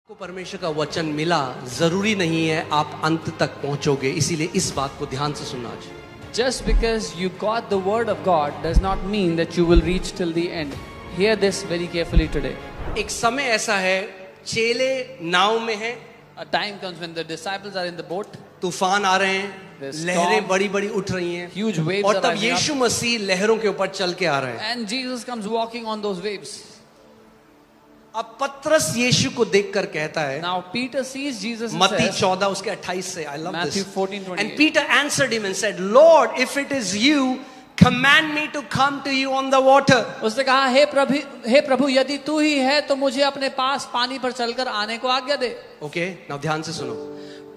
को परमेश्वर का वचन मिला, जरूरी नहीं है आप अंत तक पहुंचोगे, इसीलिए इस बात को ध्यान से सुनना। आज Just because you got the word of God does not mean that you will reach till the end. Hear this very carefully today. एक समय ऐसा है, चेले नाव में हैं, A time comes when the disciples are in the boat. तूफान आ रहे हैं, There's लहरें storm. बड़ी बड़ी उठ रही हैं, Huge waves और are तब rising up. यीशु मसीह लहरों के ऊपर चल के आ रहे हैं। And Jesus comes walking on those waves. अब पतरस यीशु को देखकर कहता है, Now Peter sees Jesus and मत्ती says, 14 उसके 28 से, I love Matthew this. 14:28. And Peter answered him and said, Lord, if it is you, command me to come to you on the water. उसने कहा, हे प्रभु यदि तू ही है तो मुझे अपने पास पानी पर चलकर आने को आज्ञा दे। ओके, नाउ ध्यान से सुनो।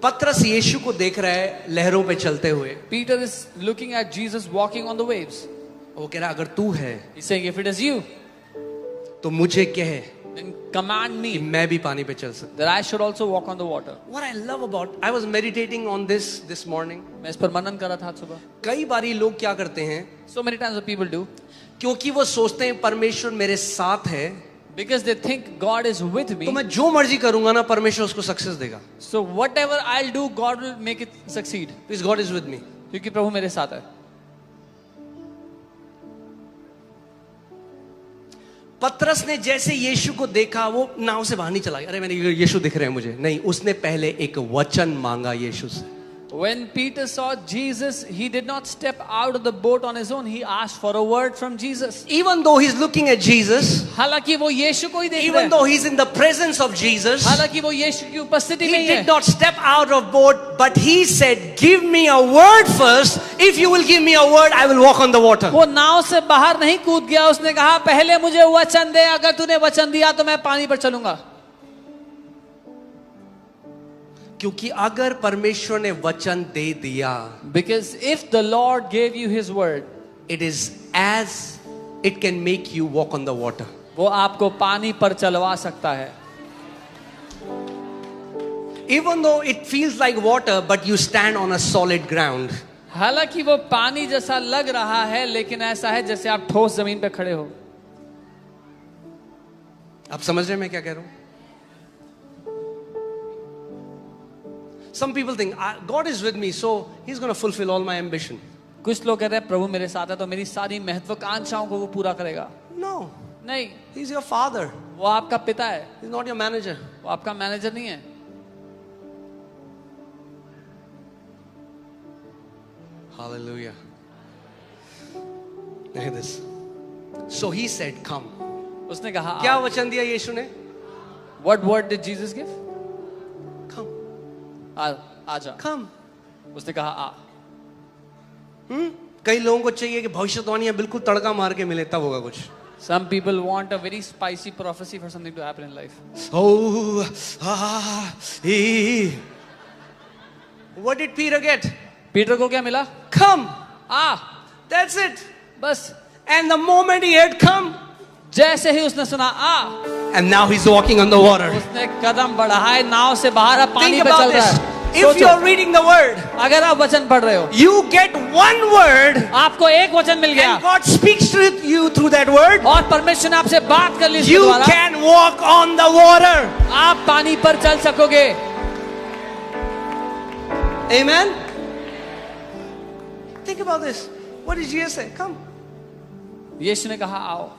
पतरस यीशु को देख रहा है लहरों पे चलते हुए। Peter is looking at Jesus walking on the waves. वो कह रहा है, अगर तू है He's saying, if it is you, तो मुझे कहे then command कि me मैं भी पानी पे चल सकता that I should also walk on the water. हूं। What I love about, I was meditating on this morning. मैं इस पर मनन कर रहा था आज सुबह. कई बारी लोग क्या करते हैं, So many times what people do, क्योंकि वो सोचते हैं परमेश्वर मेरे साथ है, because they think God is with me, तो मैं जो मर्जी करूंगा ना परमेश्वर उसको सक्सेस देगा। so whatever I'll do, God will make it succeed. Because God is with me. क्योंकि प्रभु मेरे साथ है. पतरस ने जैसे यीशु को देखा, वो नाव से बाहर नहीं चला गया, अरे मैंने यीशु दिख रहे हैं मुझे, नहीं, उसने पहले एक वचन मांगा यीशु से। When Peter saw Jesus, he did not step out of the boat on his own. He asked for a word from Jesus. Even though he's looking at Jesus, हालांकि वो यीशु को ही देख रहा even है. though he's in the presence of Jesus, हालांकि वो यीशु की उपस्थिति में he ही did है. not step out of boat, but he said, give me a word first. If you will give me a word, I will walk on the water. वो नाव से बाहर नहीं कूद गया. उसने कहा, पहले मुझे वचन दे. अगर तूने वचन दिया तो मैं पानी पर चलूंगा. क्योंकि अगर परमेश्वर ने वचन दे दिया, Because if the Lord gave you His word, it is as it can make you walk on the water. वो आपको पानी पर चलवा सकता है. Even though it feels like water, but you stand on a solid ground. हालांकि वो पानी जैसा लग रहा है, लेकिन ऐसा है जैसे आप ठोस जमीन पे खड़े हो. आप समझ रहे हैं मैं क्या कह रहा हूं? Some people think God is with me, so He's going to fulfill all my ambition. कुछ लोग कहते हैं प्रभु मेरे साथ है तो मेरी सारी महत्वाकांक्षाओं को वो पूरा करेगा. No, नहीं, He's your father. वो आपका पिता है. He's not your manager. वो आपका मैनेजर नहीं है. Hallelujah. Look at this. So He said, "Come." उसने कहा, क्या वचन दिया यीशु ने? What word did Jesus give? Come, आजा. come. उसने कहा आ. कई लोगों को चाहिए कि भविष्यवाणियां बिल्कुल तड़का मार के मिले, तब होगा कुछ। Some people want a very spicy prophecy for something to happen in life. Oh, What did Peter get? Peter को क्या मिला? Come. आ. That's it. बस. And the moment he had come, जैसे ही उसने सुना आ, and now he's walking on the water. उसने कदम बढ़ाए, नाव से बाहर अब पानी Think पे about चल रहा this. है. If सोचो, you're reading the word, अगर आप वचन पढ़ रहे हो, you get one word, आपको एक वचन मिल गया, and God speaks to you through that word, और परमेश्वर ने आपसे बात कर ली इसके you द्वारा, can walk on the water. आप पानी पर चल सकोगे. Amen. Think about this. What did Jesus say? Come. यीशु ने कहा आओ.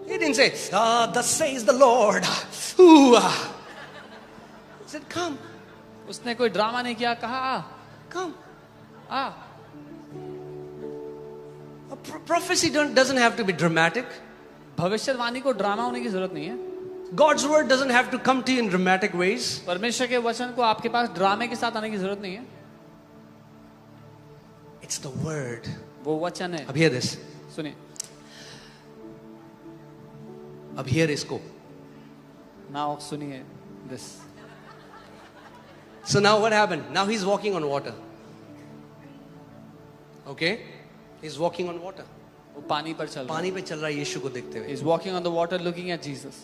He didn't say, thus says the Lord. Ooh. He said, come, उसने कोई ड्रामा नहीं किया, कहा आ. come. Uh. A prophecy doesn't have to be dramatic. भविष्यवाणी को ड्रामा होने की जरूरत नहीं है. God's word doesn't have to come to you in dramatic ways. परमेश्वर के वचन को आपके पास ड्रामे के साथ आने की जरूरत नहीं है. It's the word. वो वचन है. अब hear this. सुनिए. अब hear इसको. Now सुनिए this. So now what happened? Now he's walking on water. Okay? He's walking on water. वो पानी पर चल रहा है. पानी पे चल रहा है यीशु को देखते हुए. He's walking on the water looking at Jesus.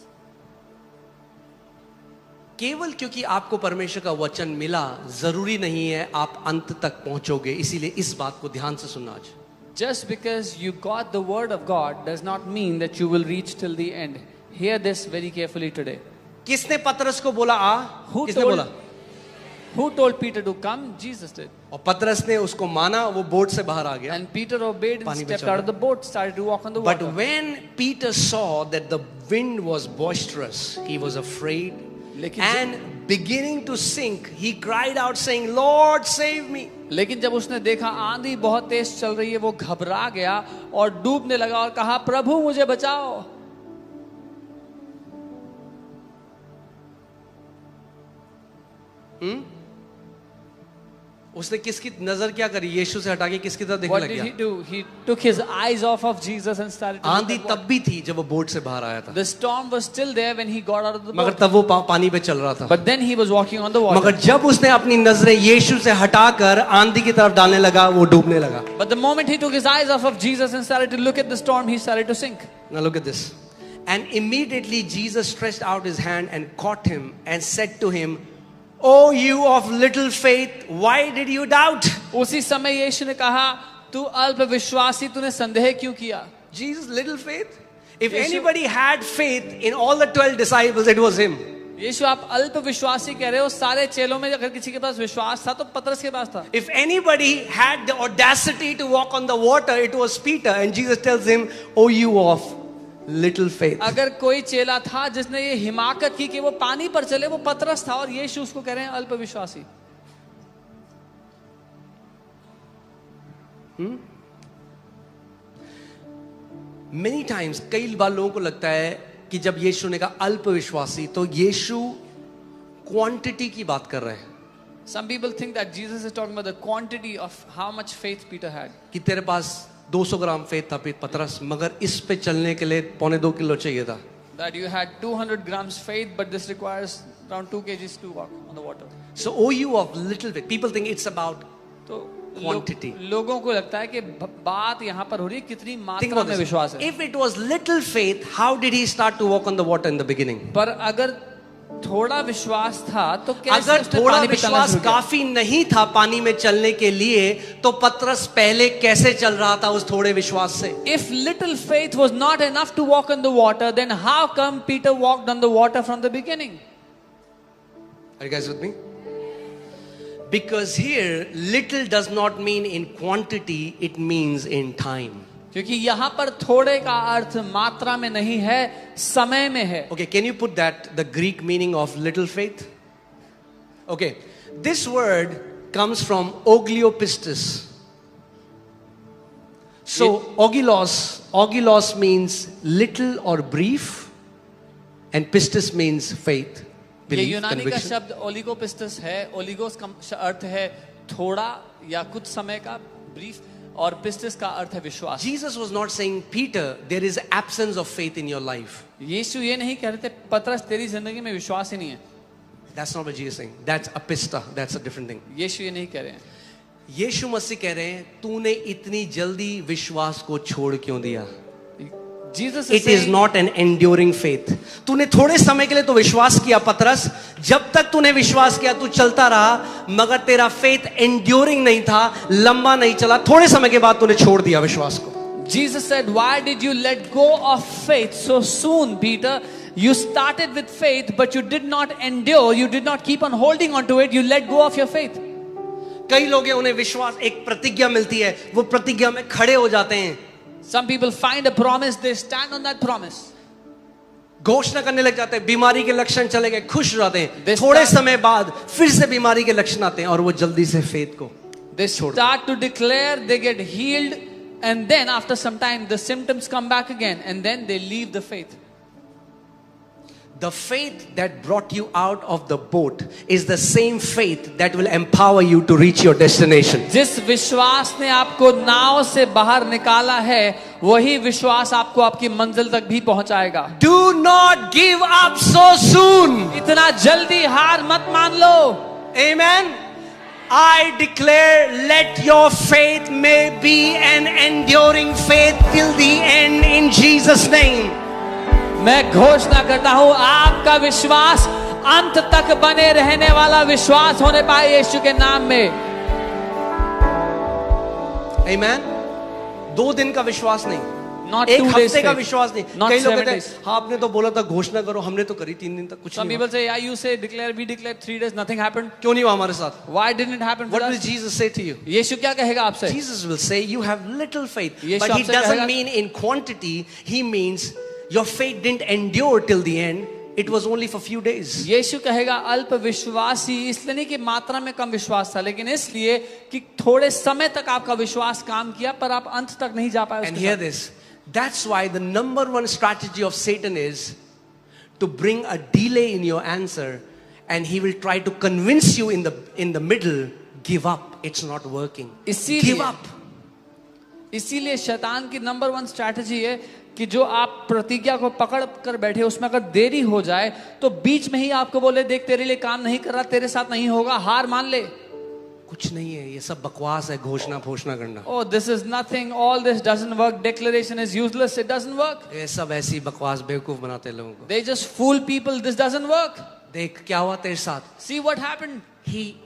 केवल क्योंकि आपको परमेश्वर का वचन मिला, जरूरी नहीं है आप अंत तक पहुंचोगे, इसीलिए इस बात को ध्यान से सुनना। आज Just because you got the word of God does not mean that you will reach till the end. Hear this very carefully today. किसने पतरस को बोला आ? Who किसने told- बोला? Who told Peter to come? Jesus did. और पतरस ने उसको माना, वो बोट से बाहर आ गया. And Peter obeyed and पानी में stepped चल out of the boat, started to walk on the But water. when Peter saw that the wind was boisterous, he was afraid लेकिन and beginning to sink, he cried out saying, Lord, save me. लेकिन जब उसने देखा आंधी बहुत तेज चल रही है, वो घबरा गया और डूबने लगा और कहा, प्रभु मुझे बचाओ. उसने किसकी नजर क्या करी? यीशु से हटा के किसकी तरफ देखने What लग did he गया? do? He took his eyes off of Jesus and started to look आंधी at तब water. भी थी जब वो बोट से बाहर आया था, The storm was still there when he got out of the मगर boat. तब वो पानी पे चल रहा था. But then he was walking on the water. मगर जब उसने अपनी नजरें यीशु से हटाकर आंधी की तरफ डालने लगा, वो डूबने लगा. But the moment he took his eyes off of Jesus and started to look at the storm, he started to sink. Now look at this. And immediately Jesus stretched out his hand and caught him and said to him, "O you of little faith, why did you doubt?" उसी समय यीशु ने कहा, तू अल्प विश्वासी, तूने संदेह क्यों किया? Jesus, little faith. If Yeshu- anybody had faith in all the 12 disciples, it was him. यीशु, आप अल्प विश्वासी कह रहे हो, सारे चेलों में अगर किसी के पास विश्वास था तो पतरस के पास था. If anybody had the audacity to walk on the water, it was Peter. And Jesus tells him, "O you of little faith." अगर कोई चेला था जिसने ये हिमाकत की कि वो पानी पर चले, वो पतरस था, और यीशु उसको कह रहे हैं अल्प विश्वासी. Many times, कई बार लोगों को लगता है कि जब यीशु ने कहा अल्प विश्वासी, तो यीशु क्वांटिटी की बात कर रहे हैं Some people think that Jesus is talking about the quantity of how much faith Peter had. कि तेरे पास 200 ग्राम फेथ था पतरस, मगर इस पे चलने के लिए 1.25 किलो चाहिए था. That you had 200 grams faith, but this requires around 2 kgs to walk on the water. So, oh you of little faith. People think it's about तो Quantity. लोगों को लगता है कि बात यहाँ पर हो रही है कितनी think मात्रा about में this. विश्वास है. If it was little faith, how did he start to walk on the water in the beginning? पर अगर थोड़ा विश्वास था तो कैसे अगर उसने थोड़ा पानी पे चलना विश्वास शुरू किया? काफी नहीं था पानी में चलने के लिए, तो पतरस पहले कैसे चल रहा था उस थोड़े विश्वास से? If little faith was not enough to walk on the water, then how come Peter walked on the water from the beginning? Are you guys with me? Because here little does not mean in quantity, it means in time. क्योंकि यहाँ पर थोड़े का अर्थ मात्रा में नहीं है, समय में है. Okay, can you put that, the Greek meaning of little faith? Okay, this word comes from ogliopistis. So, ogilos means little or brief, and pistis means faith, ये belief, यूनानी का conviction. शब्द ओलिगोपिस्टस है. ओलिगोस का अर्थ है थोड़ा या कुछ समय का, ब्रीफ, और पिस्टस का अर्थ है विश्वास. Jesus was not saying, Peter, there is absence of faith in your life. यीशु ये नहीं कह रहे थे पतरस तेरी जिंदगी में विश्वास ही नहीं है. That's not what Jesus is saying. That's apista. That's a different thing. यीशु ये नहीं कह रहे हैं. यीशु मसीह कह रहे हैं, तूने इतनी जल्दी विश्वास को छोड़ क्यों दिया? Jesus is It is saying, not an enduring faith. तूने थोड़े समय के लिए तो विश्वास किया पतरस, जब तक तूने विश्वास किया तू चलता रहा, मगर तेरा फेथ enduring नहीं था, लंबा नहीं चला. थोड़े समय के बाद तूने छोड़ दिया विश्वास को. Jesus said, why did you let go of faith so soon, Peter? You started with faith, but you did not endure. You did not keep on holding on to it. You let go of your faith. कई लोग हैं, उन्हें विश्वास एक प्रतिज्ञा मिलती है, वो प्रतिज्ञा में खड़े हो जाते हैं, Some people find a promise, they stand on that promise. घोषणा करने लग जाते हैं, बीमारी के लक्षण चले गए, खुश हो जाते हैं. They थोड़े start- समय बाद फिर से बीमारी के लक्षण आते हैं और वो जल्दी से फेथ को They start to declare, they get healed, and then after some time the symptoms come back again, and then they leave the faith. The faith that brought you out of the boat is the same faith that will empower you to reach your destination. जिस विश्वास ने आपको नाव से बाहर निकाला है, वही विश्वास आपको आपकी मंजिल तक भी पहुंचाएगा. Do not give up so soon. इतना जल्दी हार मत मान लो. Amen. I declare, let your faith may be an enduring faith till the end in Jesus' name. मैं घोषणा करता हूं, आपका विश्वास अंत तक बने रहने वाला विश्वास होने पाए यीशु के नाम में. Amen. 2 दिन का विश्वास नहीं, Not एक 2 days हफ्ते का faith. विश्वास नहीं। Not कई लोग 7 कहते हैं days. हाँ आपने तो बोला था घोषणा करो, हमने तो करी 3 दिन तक कुछ Some नहीं people हुआ। say, yeah, you say declare, we declare 3 days, nothing happened. क्यों नहीं हुआ हमारे साथ? Why didn't it happen for What will us? Jesus say to you? यीशु क्या कहेगा आपसे? Jesus will say you have little faith, Yeshu but he आपसे doesn't कहेगा- mean in quantity. He means your faith didn't endure till the end. It was only for few days. यीशु कहेगा अल्प विश्वासी, इसलिए नहीं कि मात्रा में कम विश्वास था, लेकिन इसलिए कि थोड़े समय तक आपका विश्वास काम किया पर आप अंत तक नहीं जा पाए And उसके hear साथ। this. That's why the number one strategy of Satan is to bring a delay in your answer, and he will try to convince you in the middle, give up. It's not working. इसीलिए- Give up. इसीलिए शैतान की number 1 strategy है कि जो आप प्रतिज्ञा को पकड़ कर बैठे उसमें अगर देरी हो जाए तो बीच में ही आपको बोले देख तेरे लिए काम नहीं कर रहा, तेरे साथ नहीं होगा, हार मान ले। कुछ नहीं है, ये सब बकवास है, घोषणा घोषणा करना। Oh, this is nothing, all this doesn't work, declaration is useless, it doesn't work. ये सब ऐसी बकवास बेवकूफ बनाते हैं लोगों को। They just fool people, this doesn't work. देख क्या हुआ तेरे साथ। See what happened.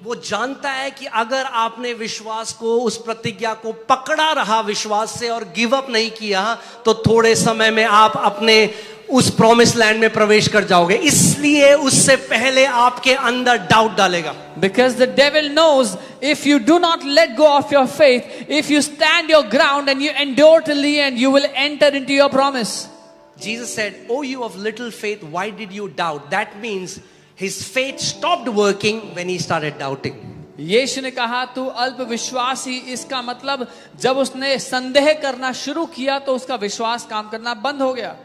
वो जानता है कि अगर आपने विश्वास को, उस प्रतिज्ञा को पकड़ा रहा विश्वास से और गिव अप नहीं किया तो थोड़े समय में आप अपने उस प्रॉमिस लैंड में प्रवेश कर जाओगे। इसलिए उससे पहले आपके अंदर डाउट डालेगा। Because the devil knows if you do not let go of your faith, if you stand your ground and you endure till the end, you will enter into your promise. Jesus said, "Oh, you of little faith, why did you doubt?" That means his faith stopped working when he started doubting. यीशु ने कहा तू अल्प विश्वासी, इसका मतलब जब उसने संदेह करना शुरू किया तो उसका विश्वास काम करना बंद हो गया।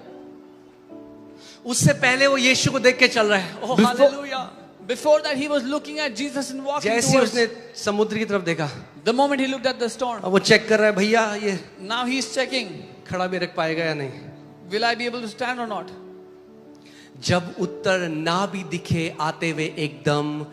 उससे पहले वो यीशु को देख के चल रहा है। Oh hallelujah. Before that he was looking at Jesus and walking जैसे towards. उसने समुद्र की तरफ देखा, The moment he looked at the storm, अब वो चेक कर रहा है, भैया ये now he's checking, खड़ा भी रख पाएगा या नहीं। will I be able to stand or not? जब उत्तर ना भी दिखे आते हुए एकदम,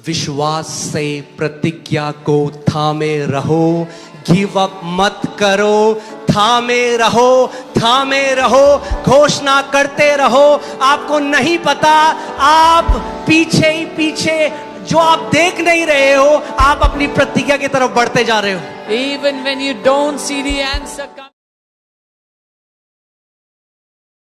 विश्वास से प्रतिज्ञा को थामे रहो। गिव अप मत करो, थामे रहो, थामे रहो, घोषणा करते रहो। आपको नहीं पता, आप पीछे ही पीछे जो आप देख नहीं रहे हो, आप अपनी प्रतिज्ञा की तरफ बढ़ते जा रहे हो। Even when you don't see the answer come.